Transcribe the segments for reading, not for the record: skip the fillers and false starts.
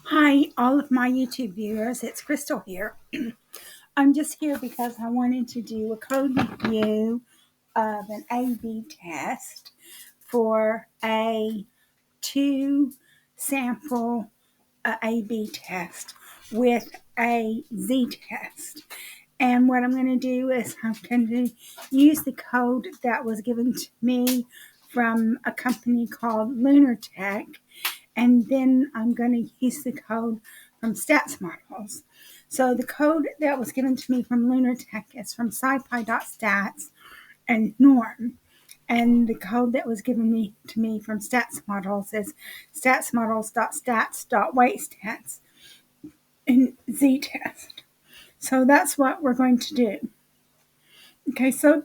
Hi, all of my YouTube viewers. It's Crystal here. I'm just here because I wanted to do a code review of an A/B test for a two sample A/B test with a Z test. And what I'm going to do is I'm going to use the code that was given to me from a company called LunarTech, and then I'm going to use the code from statsmodels. So the code that was given to me from LunarTech is from scipy.stats and norm. And the code that was given to me from statsmodels is statsmodels.stats.weightstats and z-test. So that's what we're going to do. Okay, so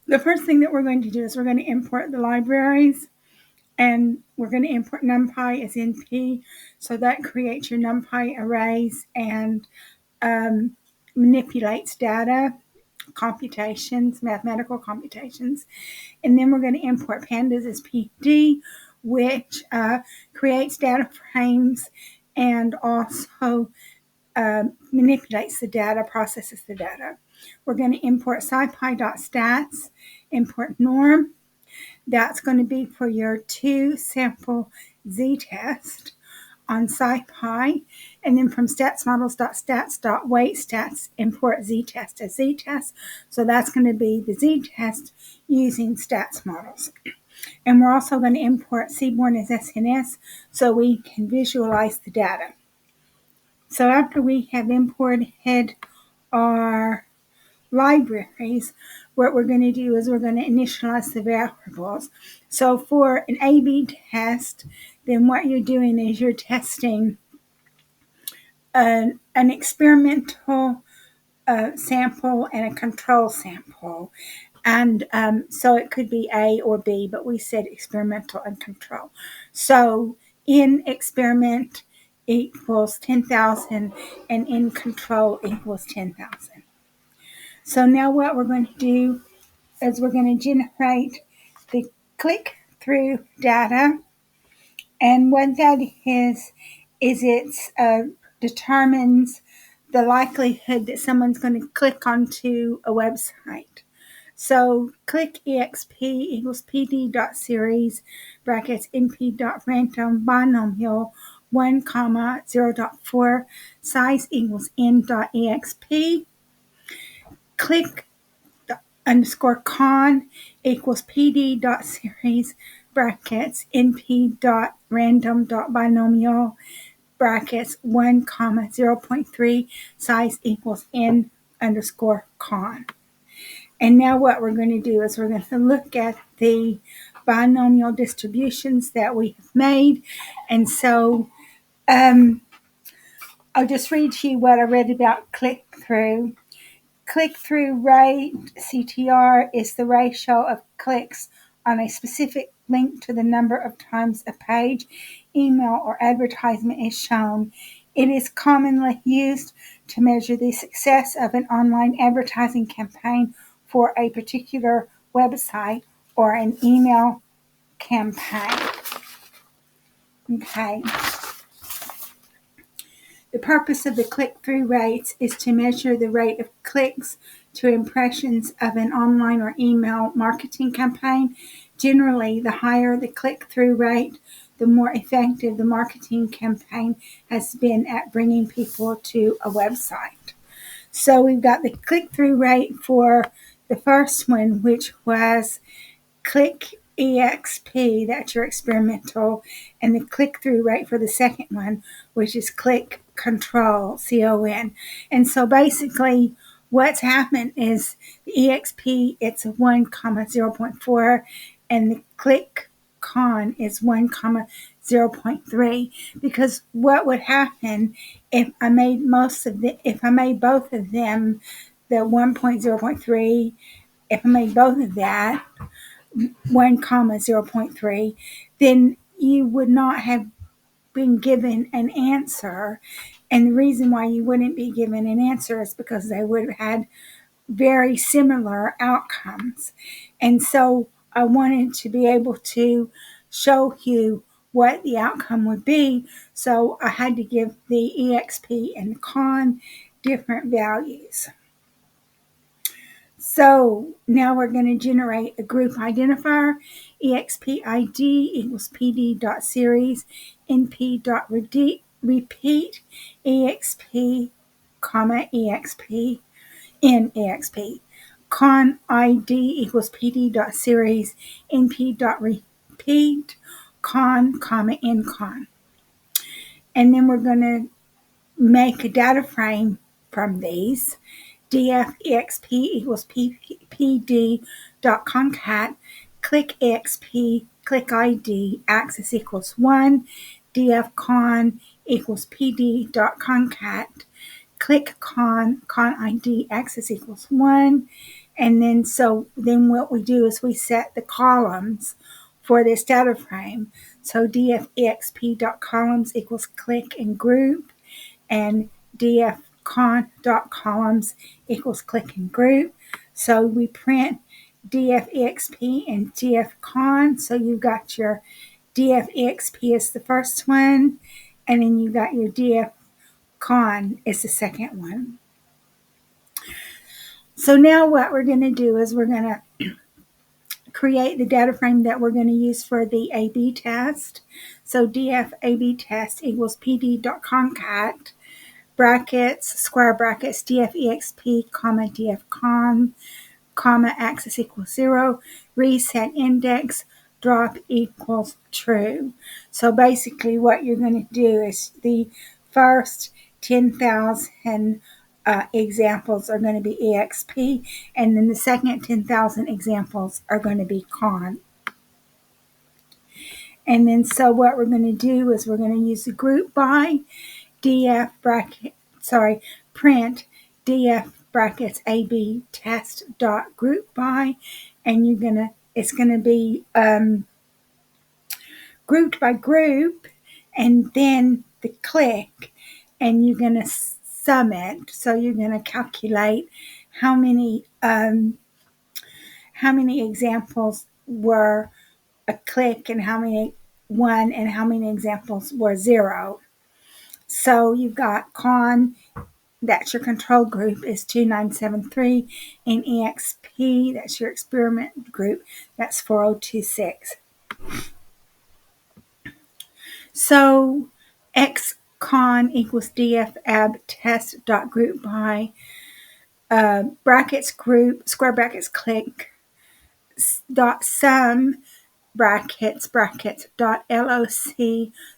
the first thing that we're going to do is we're going to import the libraries, and we're going to import NumPy as NP. So that creates your NumPy arrays and manipulates data, computations, mathematical computations. And then we're going to import pandas as PD, which creates data frames and also manipulates the data, processes the data. We're going to import scipy.stats, import norm. That's going to be for your two sample z-test on scipy. And then from statsmodels.stats.weightstats, import z-test as z-test. So that's going to be the z-test using statsmodels. And we're also going to import Seaborn as SNS so we can visualize the data. So after we have imported our libraries, what we're going to do is we're going to initialize the variables. So for an A/B test, then what you're doing is you're testing an experimental sample and a control sample. And so it could be A or B, but we said experimental and control. So in experiment equals 10,000 and in control equals 10,000. So now what we're going to do is we're going to generate the click-through data. And what that is it determines the likelihood that someone's going to click onto a website. So click exp equals pd.series brackets np.random binomial 1, 0.4 size equals n.exp. Click underscore con equals pd.series brackets np.random.binomial brackets 1, 0.3 size equals n underscore con. And now what we're going to do is we're going to look at the binomial distributions that we have made. And so I'll just read to you what I read about click-through. Click-through rate, CTR, is the ratio of clicks on a specific link to the number of times a page, email, or advertisement is shown. It is commonly used to measure the success of an online advertising campaign for a particular website or an email campaign. Okay. The purpose of the click-through rates is to measure the rate of clicks to impressions of an online or email marketing campaign. Generally, the higher the click-through rate, the more effective the marketing campaign has been at bringing people to a website. So we've got the click-through rate for the first one, which was click exp, that's your experimental, and the click-through rate for the second one, which is click control, con. And so basically what's happened is the exp, it's 1, 0.4, and the click con is 1, 0.3, because what would happen if I made both of them the 1.0.3, if I made both of that 1, 0.3, then you would not have been given an answer. And the reason why you wouldn't be given an answer is because they would have had very similar outcomes. And so I wanted to be able to show you what the outcome would be. So I had to give the EXP and the con different values. So now we're going to generate a group identifier. EXP ID equals PD.series NP.repeat EXP, comma EXP in EXP. Con ID equals PD.series NP.repeat con, comma in con. And then we're going to make a data frame from these. df.exp equals pd.concat, click exp, click id, axis equals 1, dfcon equals pd.concat, click con id, axis equals 1, and then what we do is we set the columns for this data frame. So df.exp.columns equals click and group, and dfcon.columns equals click and group. So we print df.exp and dfcon. So you've got your df.exp is the first one, and then you got your dfcon is the second one. So now what we're going to do is we're going to create the data frame that we're going to use for the A/B test. So df A/B test equals pd.concat, brackets, square brackets, df.exp, comma, dfcon, comma, axis equals 0, reset index, drop equals true. So basically what you're going to do is the first 10,000 examples are going to be EXP, and then the second 10,000 examples are going to be con. And then so what we're going to do is we're going to use the group by print df brackets AB test dot group by, and it's gonna be grouped by group, and then the click, and you're gonna sum it. So you're gonna calculate how many examples were a click and how many one and how many examples were 0. So you've got con, that's your control group, is 2973, and EXP, that's your experiment group, that's 4026. So xcon equals df test dot group by brackets group, square brackets click, dot sum, brackets dot loc,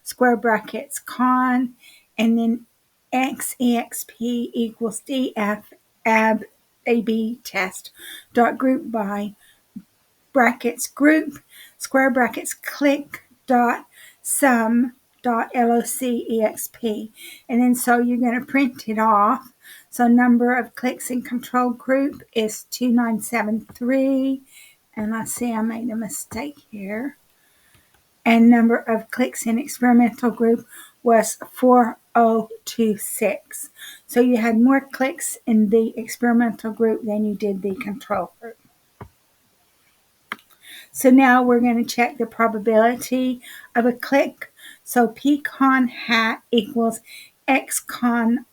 square brackets con, and then xexp equals df ab test dot group by brackets group, square brackets click dot sum dot loc exp. And then so you're going to print it off. So number of clicks in control group is 2973, and let's see, I made a mistake here. And number of clicks in experimental group was 4026. So you had more clicks in the experimental group than you did the control group. So now we're going to check the probability of a click. So pcon hat equals xcon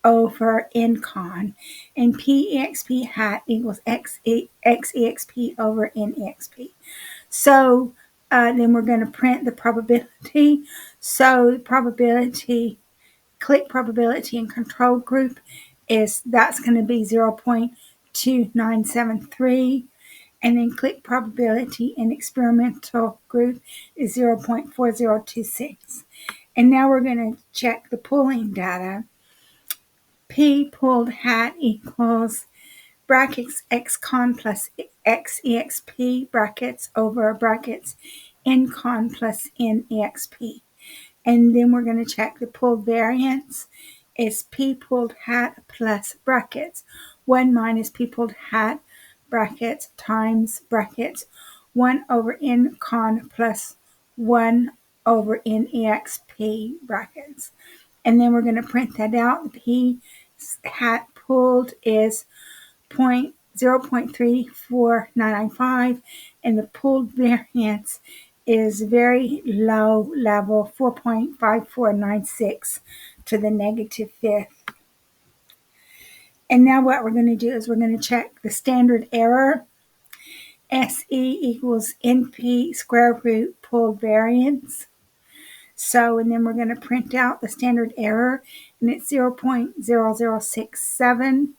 over ncon, and pexp hat equals xexp over nexp. So then we're going to print the probability. So the probability, click probability in control group that's going to be 0.2973. And then click probability in experimental group is 0.4026. And now we're going to check the pooling data. P pooled hat equals brackets xcon plus xexp brackets over brackets ncon plus nexp. And then we're going to check the pooled variance is P pooled hat plus brackets 1 minus P pooled hat brackets times brackets 1 over ncon plus 1 over nexp brackets. And then we're going to print that out. The P hat pooled is 0.3495, and the pooled variance is very low level, 4.5496 to the negative fifth. And now what we're going to do is we're going to check the standard error. SE equals NP square root pooled variance. So, and then we're going to print out the standard error, and it's 0.0067.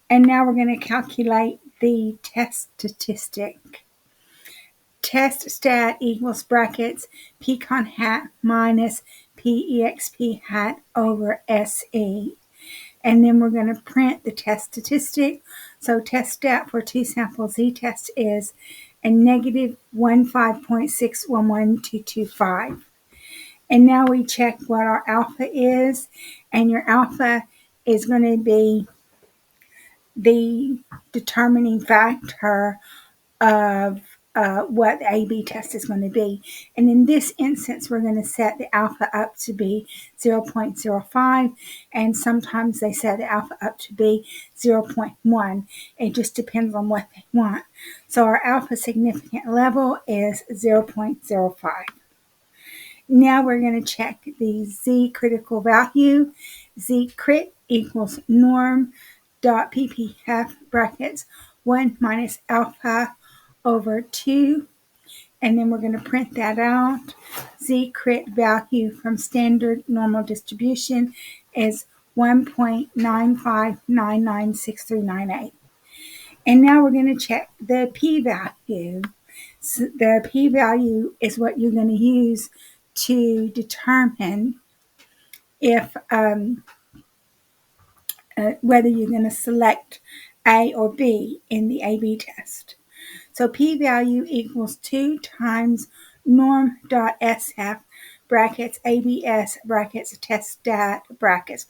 And now we're going to calculate the test statistic. Test stat equals brackets pcon hat minus PEXP hat over SE. And then we're going to print the test statistic. So test stat for two sample z-test is a negative 15.611225. And now we check what our alpha is. And your alpha is going to be the determining factor of what the A/B test is going to be. And in this instance, we're going to set the alpha up to be 0.05, and sometimes they set the alpha up to be 0.1. It just depends on what they want. So our alpha significant level is 0.05. Now we're going to check the Z critical value. Z crit equals norm dot ppf brackets 1 minus alpha over 2, and then we're going to print that out. Z crit value from standard normal distribution is 1.95996398. And now we're going to check the p-value. So the p-value is what you're going to use to determine if whether you're going to select A or B in the A/B test. So p-value equals 2 times norm.sf brackets ABS brackets test stat brackets.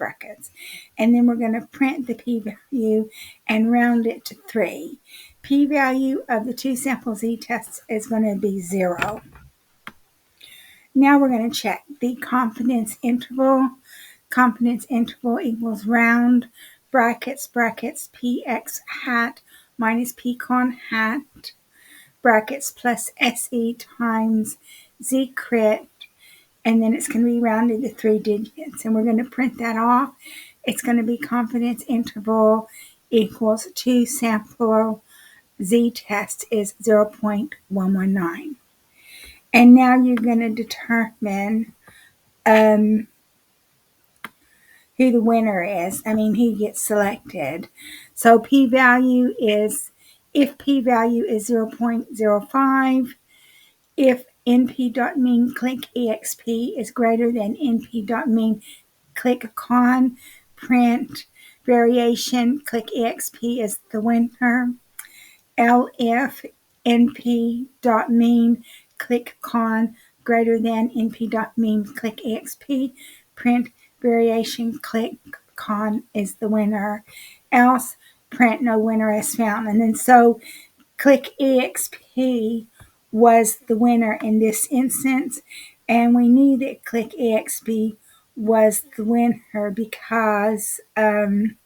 And then we're going to print the p-value and round it to 3. P-value of the two sample z-tests is going to be 0. Now we're going to check the confidence interval. Confidence interval equals round brackets px hat minus pcon hat brackets plus SE times Z crit, and then it's going to be rounded to 3 digits, and we're going to print that off. It's going to be confidence interval equals 2 sample Z test is 0.119. And now you're going to determine who the winner is. Who gets selected. So p-value is, if p-value is 0.05, if np.mean click exp is greater than np.mean click con, print variation click exp is the winner. If np.mean click con greater than np.mean click exp, print variation click con is the winner. Else, print no winner is found. And then so click exp was the winner in this instance, and we knew that click exp was the winner because let's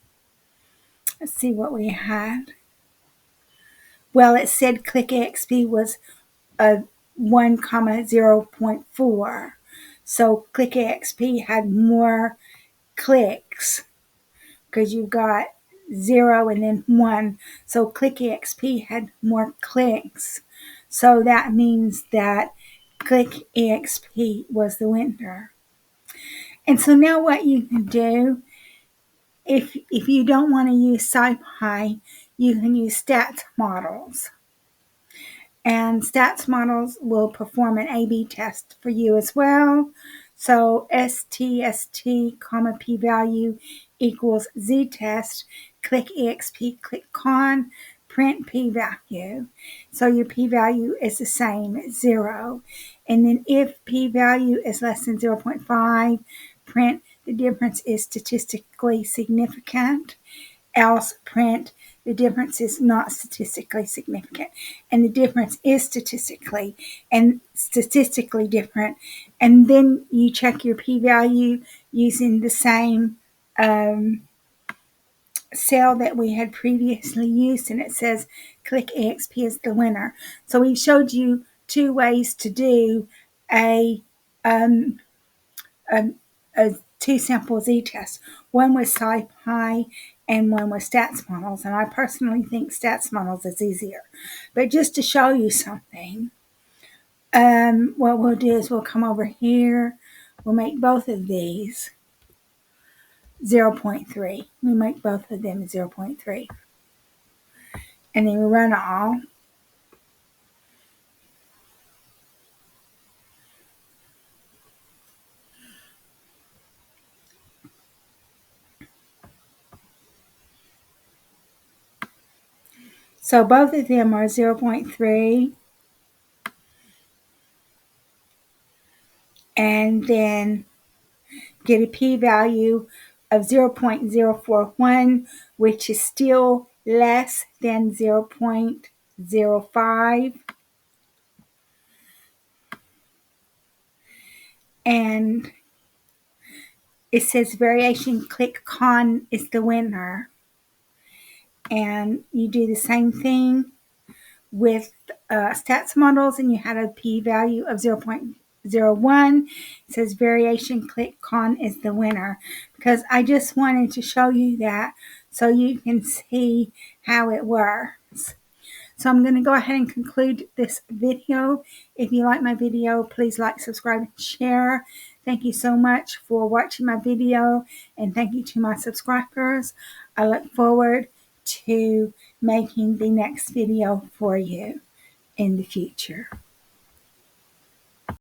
see what we had. Well, it said click exp was a 1, 0.4. So click exp had more clicks because you got 0 and then 1. So click exp had more clicks. So that means that click exp was the winner. And so now what you can do, if you don't want to use scipy, you can use statsmodels. And statsmodels will perform an A/B test for you as well. So STST, p-value equals z-test, click exp, click con, print p-value. So your p-value is the same, 0. And then if p-value is less than 0.5, print the difference is statistically significant. Else, print the difference is not statistically significant, and the difference is statistically different. And then you check your p-value using the same cell that we had previously used, and it says click exp is the winner. So we showed you two ways to do a, um, a, a two sample z-test, one with scipy and one with statsmodels, and I personally think statsmodels is easier. But just to show you something, what we'll do is we'll come over here, we'll make both of these 0.3. We make both of them 0.3. And then we run all. So both of them are 0.3. And then get a p-value of 0.041, which is still less than 0.05. And it says variation click con is the winner. And you do the same thing with statsmodels, and you had a p-value of 0.01. It says variation click con is the winner, because I just wanted to show you that so you can see how it works. So I'm going to go ahead and conclude this video. If you like my video, please like, subscribe, and share. Thank you so much for watching my video, and thank you to my subscribers. I look forward to making the next video for you in the future.